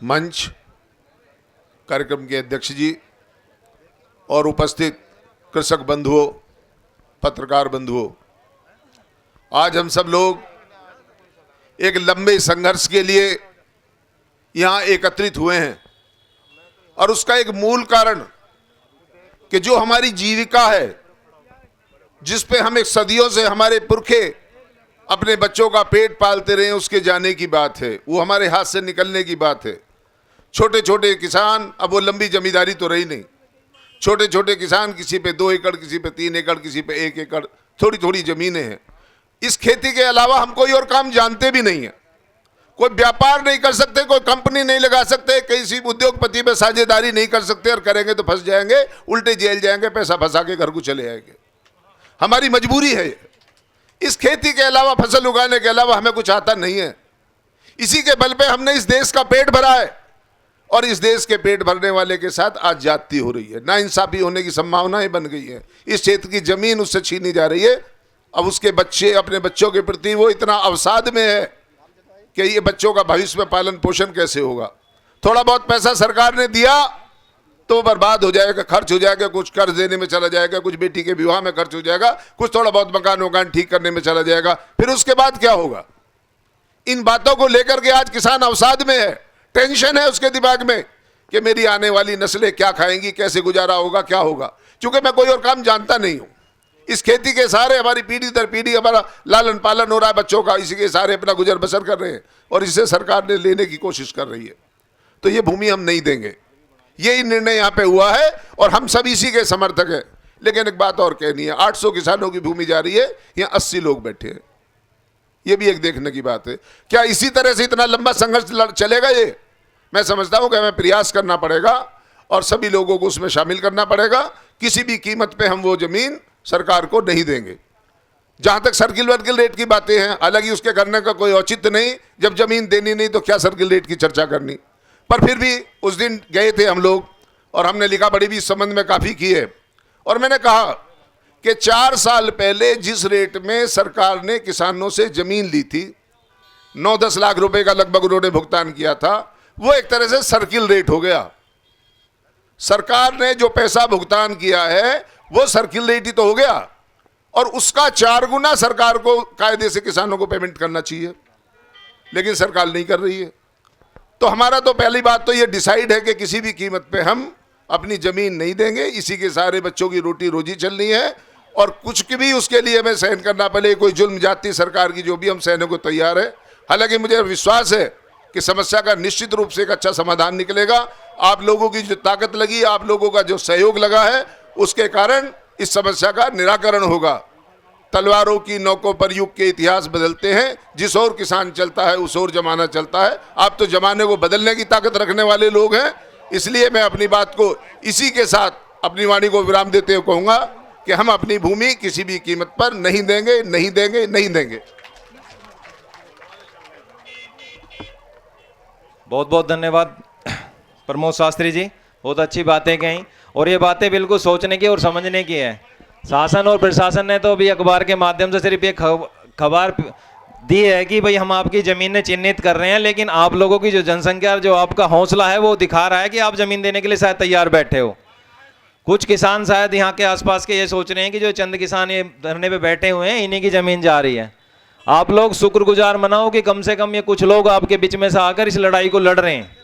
मंच, कार्यक्रम के अध्यक्ष जी और उपस्थित कृषक बंधुओं, पत्रकार बंधुओं, आज हम सब लोग एक लंबे संघर्ष के लिए यहाँ एकत्रित हुए हैं और उसका एक मूल कारण कि जो हमारी जीविका है, जिस पे हम एक सदियों से हमारे पुरखे अपने बच्चों का पेट पालते रहे, उसके जाने की बात है, वो हमारे हाथ से निकलने की बात है। छोटे छोटे किसान, अब वो लंबी जमींदारी तो रही नहीं, छोटे छोटे किसान, किसी पे 2 एकड़, किसी पे 3 एकड़, किसी पे 1 एकड़, थोड़ी थोड़ी जमीनें हैं। इस खेती के अलावा हम कोई और काम जानते भी नहीं है, कोई व्यापार नहीं कर सकते, कोई कंपनी नहीं लगा सकते, किसी उद्योगपति में साझेदारी नहीं कर सकते, और करेंगे तो फंस जाएंगे, उल्टे जेल जाएंगे, पैसा फंसा के घर को चले आएंगे। हमारी मजबूरी है। इस खेती के अलावा, फसल उगाने के अलावा हमें कुछ आता नहीं है। इसी के बल पे हमने इस देश का पेट भरा है और इस देश के पेट भरने वाले के साथ आज जाती हो रही है, नाइंसाफी होने की संभावनाएं बन गई है। इस क्षेत्र की जमीन उससे छीनी जा रही है। अब उसके बच्चे, अपने बच्चों के प्रति वो इतना अवसाद में है कि ये बच्चों का भविष्य में पालन पोषण कैसे होगा। थोड़ा बहुत पैसा सरकार ने दिया तो बर्बाद हो जाएगा, खर्च हो जाएगा, कुछ कर्ज देने में चला जाएगा, कुछ बेटी के विवाह में खर्च हो जाएगा, कुछ थोड़ा बहुत मकान ठीक करने में चला जाएगा, फिर उसके बाद क्या होगा। इन बातों को लेकर के आज किसान अवसाद में है, टेंशन है उसके दिमाग में कि मेरी आने वाली नस्लें क्या खाएंगी, कैसे गुजारा होगा, क्या होगा। क्योंकि मैं कोई और काम जानता नहीं हूं, इस खेती के सहारे हमारी पीढ़ी दर पीढ़ी हमारा लालन पालन हो रहा है बच्चों का, इसी के सहारे अपना गुजर बसर कर रहे हैं और इसे सरकार ने लेने की कोशिश कर रही है। तो ये भूमि हम नहीं देंगे, यही निर्णय यहाँ पे हुआ है और हम सब इसी के समर्थक हैं। लेकिन एक बात और कहनी है, 800 किसानों की भूमि जा रही है, यहाँ 80 लोग बैठे हैं, ये भी एक देखने की बात है। क्या इसी तरह से इतना लंबा संघर्ष चलेगा? ये मैं समझता हूँ कि हमें प्रयास करना पड़ेगा और सभी लोगों को उसमें शामिल करना पड़ेगा। किसी भी कीमत पे हम वो जमीन सरकार को नहीं देंगे। जहां तक सर्किल वर्किल रेट की बातें हैं, हालांकि उसके करने का कोई औचित्य नहीं, जब जमीन देनी नहीं तो क्या सर्किल रेट की चर्चा करनी। पर फिर भी उस दिन गए थे हम लोग और हमने लिखा पढ़ी भी इस संबंध में काफ़ी की है। और मैंने कहा कि 4 साल पहले जिस रेट में सरकार ने किसानों से जमीन ली थी, 9-10 लाख रुपए का लगभग उन्होंने भुगतान किया था, वो एक तरह से सर्किल रेट हो गया। सरकार ने जो पैसा भुगतान किया है वो सर्किल रेट ही तो हो गया और उसका 4 गुना सरकार को कायदे से किसानों को पेमेंट करना चाहिए, लेकिन सरकार नहीं कर रही है। तो हमारा तो पहली बात तो ये डिसाइड है कि किसी भी कीमत पे हम अपनी जमीन नहीं देंगे। इसी के सारे बच्चों की रोटी रोजी चलनी है और कुछ भी उसके लिए हमें सहन करना पड़े, कोई जुल्म जाती सरकार की, जो भी हम सहने को तैयार है। हालांकि मुझे विश्वास है कि समस्या का निश्चित रूप से एक अच्छा समाधान निकलेगा। आप लोगों की जो ताकत लगी, आप लोगों का जो सहयोग लगा है, उसके कारण इस समस्या का निराकरण होगा। तलवारों की नोकों पर युग के इतिहास बदलते हैं, जिस ओर किसान चलता है उस ओर जमाना चलता है। आप तो जमाने को बदलने की ताकत रखने वाले लोग हैं, इसलिए मैं अपनी बात को इसी के साथ अपनी वाणी को विराम देते हुए कहूंगा कि हम अपनी भूमि किसी भी कीमत पर नहीं देंगे, नहीं देंगे, नहीं देंगे। बहुत बहुत धन्यवाद प्रमोद शास्त्री जी, बहुत अच्छी बातें कहीं और ये बातें बिल्कुल सोचने की और समझने की है। शासन और प्रशासन ने तो अभी अखबार के माध्यम से सिर्फ ये खबर दी है कि भाई हम आपकी ज़मीनें चिन्हित कर रहे हैं, लेकिन आप लोगों की जो जनसंख्या, जो आपका हौसला है, वो दिखा रहा है कि आप ज़मीन देने के लिए शायद तैयार बैठे हो। कुछ किसान शायद यहाँ के आसपास के ये सोच रहे हैं कि जो चंद किसान ये धरने पे बैठे हुए हैं, इन्हीं की ज़मीन जा रही है। आप लोग शुक्रगुजार मनाओ कि कम से कम ये कुछ लोग आपके बीच में से आकर इस लड़ाई को लड़ रहे हैं।